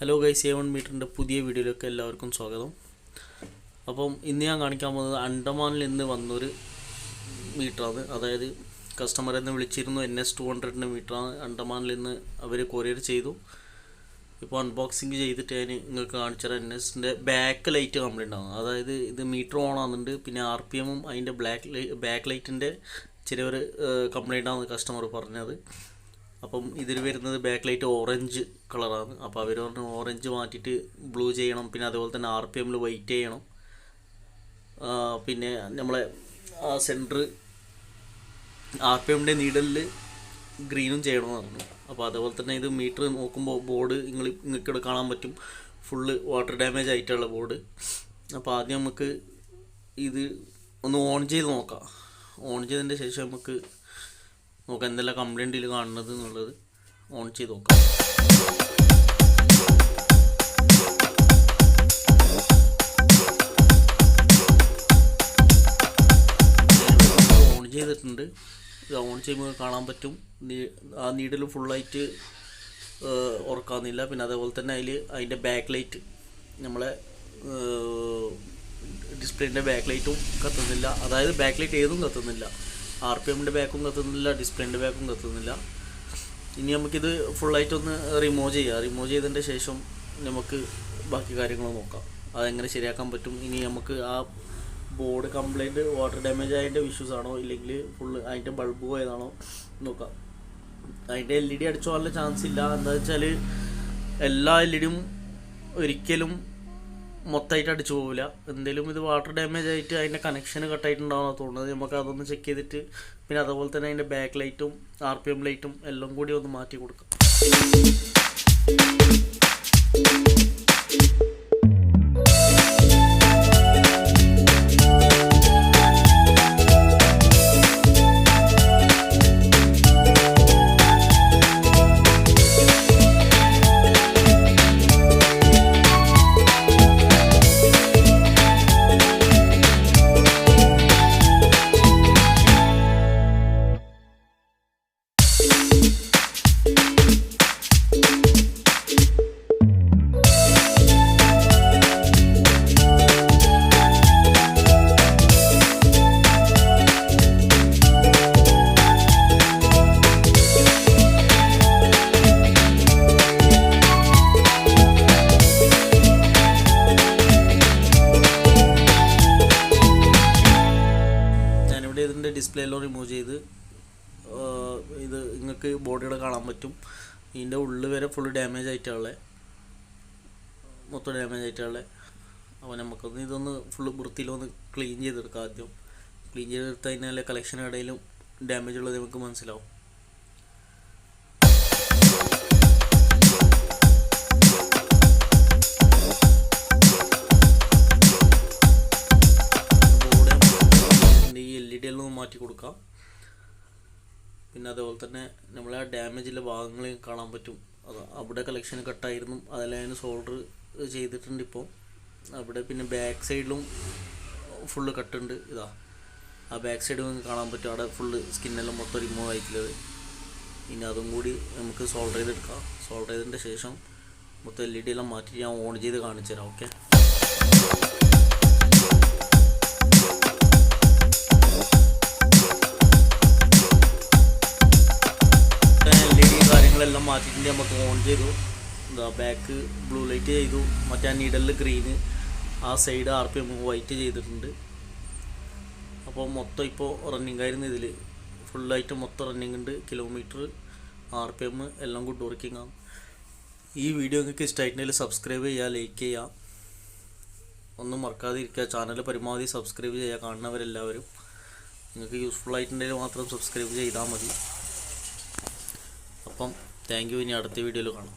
Hello guys, A1 മീറ്ററിൻ്റെ പുതിയ വീഡിയോയിലേക്ക് എല്ലാവർക്കും സ്വാഗതം. അപ്പം ഇന്ന് ഞാൻ കാണിക്കാൻ പോകുന്നത് അണ്ടമാനിൽ നിന്ന് വന്നൊരു മീറ്ററാണ്. അതായത് കസ്റ്റമർ എന്ന് വിളിച്ചിരുന്നു. NS200 മീറ്ററാണ്. അണ്ടമാനിൽ നിന്ന് അവർ കൊറിയർ ചെയ്തു. ഇപ്പോൾ അൺബോക്സിങ് ചെയ്തിട്ട് ഞാൻ നിങ്ങൾക്ക് കാണിച്ചാൽ NSൻ്റെ ബാക്ക് ലൈറ്റ് കംപ്ലൈൻ്റ് ആണ്. അതായത് ഇത് മീറ്റർ ഓൺ ആകുന്നുണ്ട്, പിന്നെ RPM അതിൻ്റെ ബാക്ക് ലൈറ്റിൻ്റെ ചെറിയൊരു കംപ്ലൈൻ്റ് ആണ് കസ്റ്റമർ പറഞ്ഞത്. അപ്പം ഇതിൽ വരുന്നത് ബാക്ക് ലൈറ്റ് ഓറഞ്ച് കളറാണ്. അപ്പോൾ അവർ പറഞ്ഞു ഓറഞ്ച് മാറ്റിയിട്ട് ബ്ലൂ ചെയ്യണം, പിന്നെ അതുപോലെ തന്നെ RPMൽ വൈറ്റ് ചെയ്യണം, പിന്നെ നമ്മളെ ആ സെൻറ്റർ RPMൻ്റെ നീഡലിൽ ഗ്രീനും ചെയ്യണമെന്ന് പറഞ്ഞു. അപ്പോൾ അതുപോലെ തന്നെ ഇത് മീറ്റർ നോക്കുമ്പോൾ ബോർഡ് നിങ്ങൾക്കിവിടെ കാണാൻ പറ്റും, ഫുള്ള് വാട്ടർ ഡാമേജ് ആയിട്ടുള്ള ബോർഡ്. അപ്പോൾ ആദ്യം നമുക്ക് ഇത് ഒന്ന് ഓൺ ചെയ്ത് നോക്കാം. ഓൺ ചെയ്തതിൻ്റെ ശേഷം നമുക്ക് നോക്കാം എന്തെല്ലാം കംപ്ലൈൻറ്റ് ഇതിൽ കാണുന്നത് എന്നുള്ളത്. ഓൺ ചെയ്ത് നോക്കാം. ഓൺ ചെയ്തിട്ടുണ്ട്. ഇത് ഓൺ ചെയ്യുമ്പോൾ കാണാൻ പറ്റും ആ നീഡിൽ ഫുള്ളായിട്ട് ഉറക്കാവുന്നില്ല. പിന്നെ അതേപോലെ തന്നെ അതിൻ്റെ ബാക്ക് ലൈറ്റ്, നമ്മളെ ഡിസ്പ്ലേൻ്റെ ബാക്ക് ലൈറ്റും കത്തുന്നില്ല. അതായത് ബാക്ക് ലൈറ്റ് ഏതും കത്തുന്നില്ല. RPMൻ്റെ ബാക്കും കത്തുന്നില്ല, ഡിസ്പ്ലേൻ്റെ ബാക്കും കത്തുന്നില്ല. ഇനി നമുക്കിത് ഫുള്ളായിട്ടൊന്ന് റിമൂവ് ചെയ്യാം. റിമൂവ് ചെയ്തതിൻ്റെ ശേഷം നമുക്ക് ബാക്കി കാര്യങ്ങൾ നോക്കാം, അതെങ്ങനെ ശരിയാക്കാൻ പറ്റും. ഇനി നമുക്ക് ആ ബോർഡ് കംപ്ലൈൻറ്റ് വാട്ടർ ഡാമേജ് ആയതിൻ്റെ ഇഷ്യൂസ് ആണോ, ഇല്ലെങ്കിൽ ഫുള്ള് അതിൻ്റെ ബൾബ് പോയതാണോ നോക്കാം. അതിൻ്റെ LED അടിച്ചു പോകാനുള്ള ചാൻസ് ഇല്ല. എന്താ വെച്ചാൽ എല്ലാ LEDയും ഒരിക്കലും മൊത്തമായിട്ട് അടിച്ചു പോകില്ല. എന്തെങ്കിലും ഇത് വാട്ടർ ഡാമേജ് ആയിട്ട് അതിൻ്റെ കണക്ഷൻ കട്ടായിട്ടുണ്ടാവുന്ന തോന്നുന്നത്. നമുക്ക് അതൊന്ന് ചെക്ക് ചെയ്തിട്ട് പിന്നെ അതുപോലെ തന്നെ അതിൻ്റെ ബാക്ക് ലൈറ്റും RPM ലൈറ്റും എല്ലാം കൂടി ഒന്ന് മാറ്റി കൊടുക്കാം. ഇതിൻ്റെ ഡിസ്പ്ലേ എല്ലാം റിമൂവ് ചെയ്ത് ഇത് നിങ്ങൾക്ക് ബോഡിയുടെ കാണാൻ പറ്റും. ഇതിൻ്റെ ഉള്ളിൽ വരെ ഫുൾ ഡാമേജ് ആയിട്ടുള്ളത്, മൊത്തം ഡാമേജ് ആയിട്ടുള്ളത്. അപ്പോൾ നമുക്കൊന്ന് ഇതൊന്ന് ഫുള്ള് വൃത്തിയിലൊന്ന് ക്ലീൻ ചെയ്തെടുക്കാം. ആദ്യം ക്ലീൻ ചെയ്തെടുത്ത് കഴിഞ്ഞാൽ കളക്ഷൻ ഇടയിലും ഡാമേജ് ഉള്ളത് നമുക്ക് മനസ്സിലാവും. മാറ്റി കൊടുക്കാം. പിന്നെ അതേപോലെ തന്നെ നമ്മളെ ആ ഡാമേജിലെ ഭാഗങ്ങൾ കാണാൻ പറ്റും. അത് അവിടെ കളക്ഷൻ കട്ടായിരുന്നു, അതെല്ലാം സോൾഡർ ചെയ്തിട്ടുണ്ട് ഇപ്പോൾ അവിടെ. പിന്നെ ബാക്ക് സൈഡിലും ഫുള്ള് കട്ടുണ്ട്. ഇതാ ആ ബാക്ക് സൈഡ് കാണാൻ പറ്റും, അവിടെ ഫുള്ള് സ്കിന്നെല്ലാം മൊത്തം റിമൂവ് ആയിട്ടുള്ളത്. ഇനി അതും കൂടി നമുക്ക് സോൾഡർ ചെയ്തെടുക്കാം. സോൾഡർ ചെയ്തതിൻ്റെ ശേഷം മൊത്തം LED എല്ലാം മാറ്റി ഞാൻ ഓൺ ചെയ്ത് കാണിച്ചു തരാം. ഓക്കെ, കാര്യങ്ങളെല്ലാം മാറ്റിയിട്ട് നമുക്ക് ഓൺ ചെയ്തു. എന്താ ബാക്ക് ബ്ലൂ ലൈറ്റ് ചെയ്തു, മറ്റേ നീഡലിൽ ഗ്രീന്, ആ സൈഡ് RPM വൈറ്റ് ചെയ്തിട്ടുണ്ട്. അപ്പോൾ മൊത്തം ഇപ്പോൾ റണ്ണിങ് ആയിരുന്നു. ഇതിൽ ഫുള്ളായിട്ട് മൊത്തം റണ്ണിങ് ഉണ്ട്. കിലോമീറ്റർ, RPM എല്ലാം ഗുഡ് വർക്കിംഗ് ആണ്. ഈ വീഡിയോ നിങ്ങൾക്ക് ഇഷ്ടമായിട്ടുണ്ടെങ്കിൽ സബ്സ്ക്രൈബ് ചെയ്യുക, ലൈക്ക് ചെയ്യുക, ഒന്നും മറക്കാതിരിക്കുക. ചാനൽ പരമാവധി സബ്സ്ക്രൈബ് ചെയ്യുക. കാണുന്നവരെല്ലാവരും നിങ്ങൾക്ക് യൂസ്ഫുൾ ആയിട്ടുണ്ടെങ്കിൽ മാത്രം സബ്സ്ക്രൈബ് ചെയ്താൽ മതി. അപ്പം താങ്ക് യു. ഇനി അടുത്ത വീഡിയോയിൽ കാണാം.